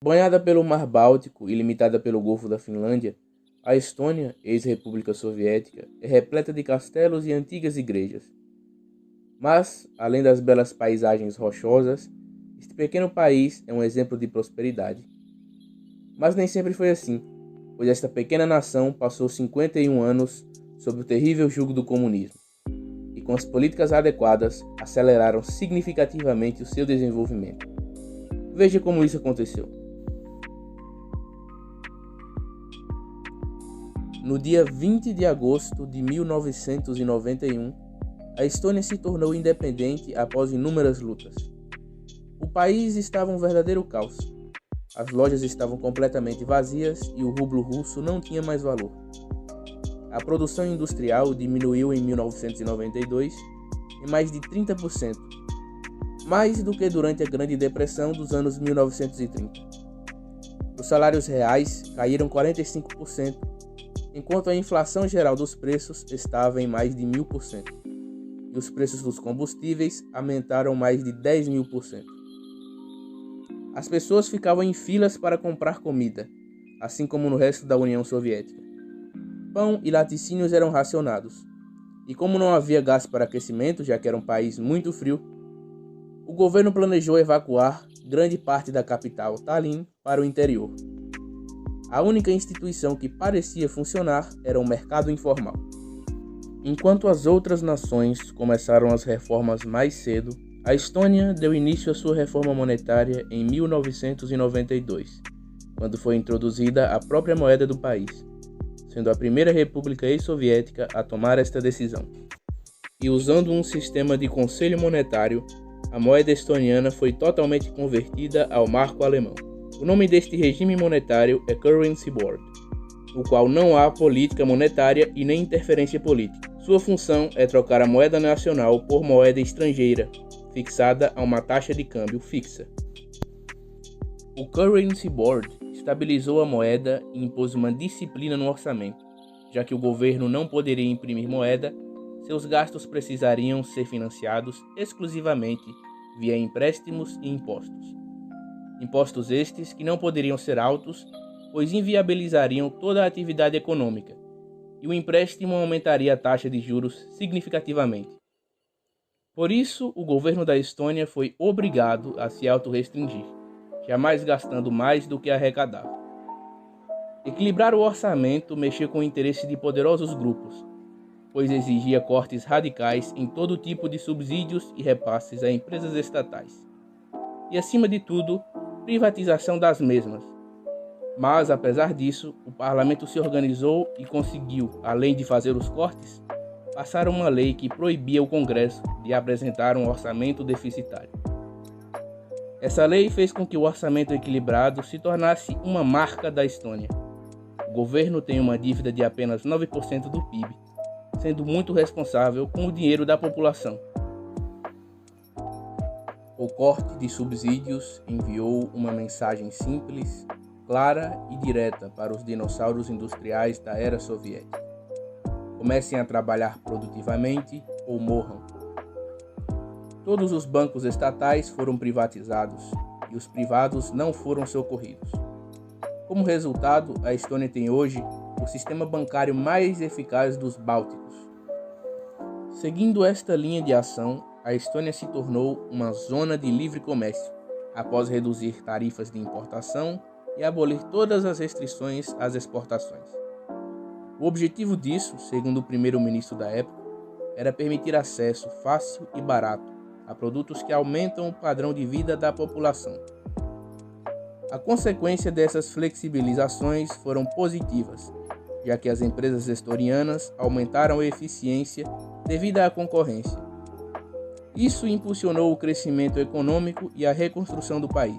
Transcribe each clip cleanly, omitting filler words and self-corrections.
Banhada pelo Mar Báltico e limitada pelo Golfo da Finlândia, a Estônia, ex-república soviética, é repleta de castelos e antigas igrejas. Mas, além das belas paisagens rochosas, este pequeno país é um exemplo de prosperidade. Mas nem sempre foi assim, pois esta pequena nação passou 51 anos sob o terrível jugo do comunismo, e com as políticas adequadas aceleraram significativamente o seu desenvolvimento. Veja como isso aconteceu. No dia 20 de agosto de 1991, a Estônia se tornou independente após inúmeras lutas. O país estava um verdadeiro caos. As lojas estavam completamente vazias e o rublo russo não tinha mais valor. A produção industrial diminuiu em 1992 em mais de 30%, mais do que durante a Grande Depressão dos anos 1930. Os salários reais caíram 45%, enquanto a inflação geral dos preços estava em mais de 1000%, e os preços dos combustíveis aumentaram mais de 10.000%. As pessoas ficavam em filas para comprar comida, assim como no resto da União Soviética. Pão e laticínios eram racionados, e como não havia gás para aquecimento, já que era um país muito frio, o governo planejou evacuar grande parte da capital, Tallinn, para o interior. A única instituição que parecia funcionar era o mercado informal. Enquanto as outras nações começaram as reformas mais cedo, a Estônia deu início à sua reforma monetária em 1992, quando foi introduzida a própria moeda do país, sendo a primeira república ex-soviética a tomar esta decisão. E usando um sistema de conselho monetário, a moeda estoniana foi totalmente convertida ao marco alemão. O nome deste regime monetário é Currency Board, no qual não há política monetária e nem interferência política. Sua função é trocar a moeda nacional por moeda estrangeira, fixada a uma taxa de câmbio fixa. O Currency Board estabilizou a moeda e impôs uma disciplina no orçamento, já que o governo não poderia imprimir moeda, seus gastos precisariam ser financiados exclusivamente via empréstimos e impostos. Impostos estes que não poderiam ser altos, pois inviabilizariam toda a atividade econômica, e o empréstimo aumentaria a taxa de juros significativamente. Por isso, o governo da Estônia foi obrigado a se autorrestringir, jamais gastando mais do que arrecadava. Equilibrar o orçamento mexia com o interesse de poderosos grupos, pois exigia cortes radicais em todo tipo de subsídios e repasses a empresas estatais. E, acima de tudo, privatização das mesmas. Mas, apesar disso, o parlamento se organizou e conseguiu, além de fazer os cortes, passar uma lei que proibia o Congresso de apresentar um orçamento deficitário. Essa lei fez com que o orçamento equilibrado se tornasse uma marca da Estônia. O governo tem uma dívida de apenas 9% do PIB, sendo muito responsável com o dinheiro da população. O corte de subsídios enviou uma mensagem simples, clara e direta para os dinossauros industriais da era soviética. Comecem a trabalhar produtivamente ou morram. Todos os bancos estatais foram privatizados e os privados não foram socorridos. Como resultado, a Estônia tem hoje o sistema bancário mais eficaz dos Bálticos. Seguindo esta linha de ação, a Estônia se tornou uma zona de livre comércio, após reduzir tarifas de importação e abolir todas as restrições às exportações. O objetivo disso, segundo o primeiro-ministro da época, era permitir acesso fácil e barato a produtos que aumentam o padrão de vida da população. A consequência dessas flexibilizações foram positivas, já que as empresas estonianas aumentaram a eficiência devido à concorrência. Isso impulsionou o crescimento econômico e a reconstrução do país.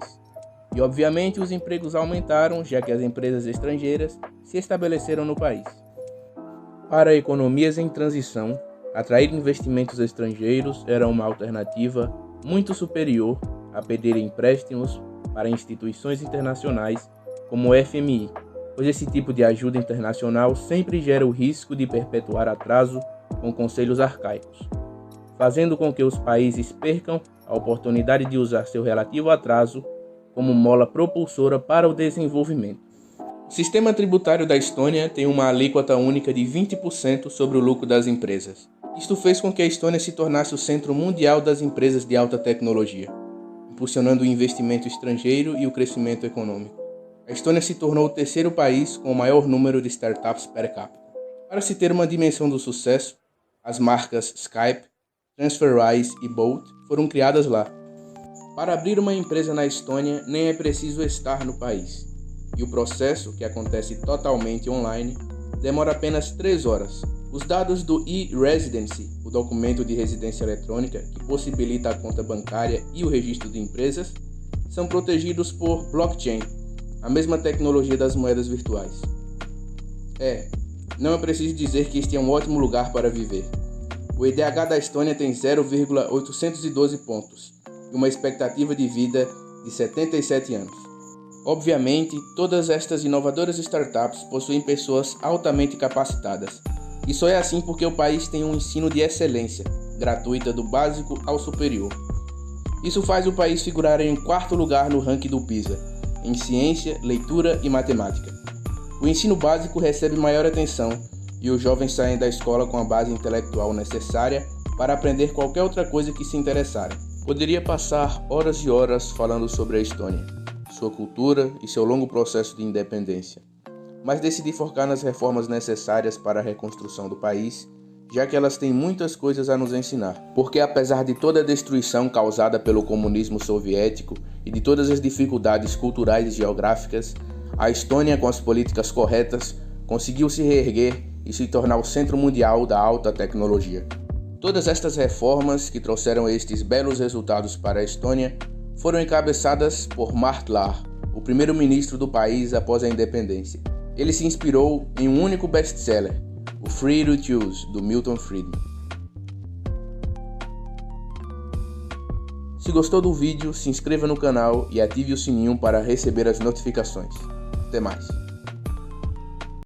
E, obviamente, os empregos aumentaram, já que as empresas estrangeiras se estabeleceram no país. Para economias em transição, atrair investimentos estrangeiros era uma alternativa muito superior a pedir empréstimos para instituições internacionais como o FMI, pois esse tipo de ajuda internacional sempre gera o risco de perpetuar atraso com conselhos arcaicos, fazendo com que os países percam a oportunidade de usar seu relativo atraso como mola propulsora para o desenvolvimento. O sistema tributário da Estônia tem uma alíquota única de 20% sobre o lucro das empresas. Isto fez com que a Estônia se tornasse o centro mundial das empresas de alta tecnologia, impulsionando o investimento estrangeiro e o crescimento econômico. A Estônia se tornou o terceiro país com o maior número de startups per capita. Para se ter uma dimensão do sucesso, as marcas Skype, TransferWise e Bolt foram criadas lá. Para abrir uma empresa na Estônia, nem é preciso estar no país. E o processo, que acontece totalmente online, demora apenas 3 horas. Os dados do e-Residency, o documento de residência eletrônica que possibilita a conta bancária e o registro de empresas, são protegidos por blockchain, a mesma tecnologia das moedas virtuais. Não é preciso dizer que este é um ótimo lugar para viver. O IDH da Estônia tem 0,812 pontos e uma expectativa de vida de 77 anos. Obviamente, todas estas inovadoras startups possuem pessoas altamente capacitadas. E só é assim porque o país tem um ensino de excelência, gratuita do básico ao superior. Isso faz o país figurar em 4º lugar no ranking do PISA, em ciência, leitura e matemática. O ensino básico recebe maior atenção e os jovens saem da escola com a base intelectual necessária para aprender qualquer outra coisa que se interessarem. Poderia passar horas e horas falando sobre a Estônia, sua cultura e seu longo processo de independência, mas decidi focar nas reformas necessárias para a reconstrução do país, já que elas têm muitas coisas a nos ensinar. Porque apesar de toda a destruição causada pelo comunismo soviético e de todas as dificuldades culturais e geográficas, a Estônia, com as políticas corretas, conseguiu se reerguer e se tornar o centro mundial da alta tecnologia. Todas estas reformas que trouxeram estes belos resultados para a Estônia foram encabeçadas por Mart Laar, o primeiro-ministro do país após a independência. Ele se inspirou em um único best-seller, o Free to Choose, do Milton Friedman. Se gostou do vídeo, se inscreva no canal e ative o sininho para receber as notificações. Até mais!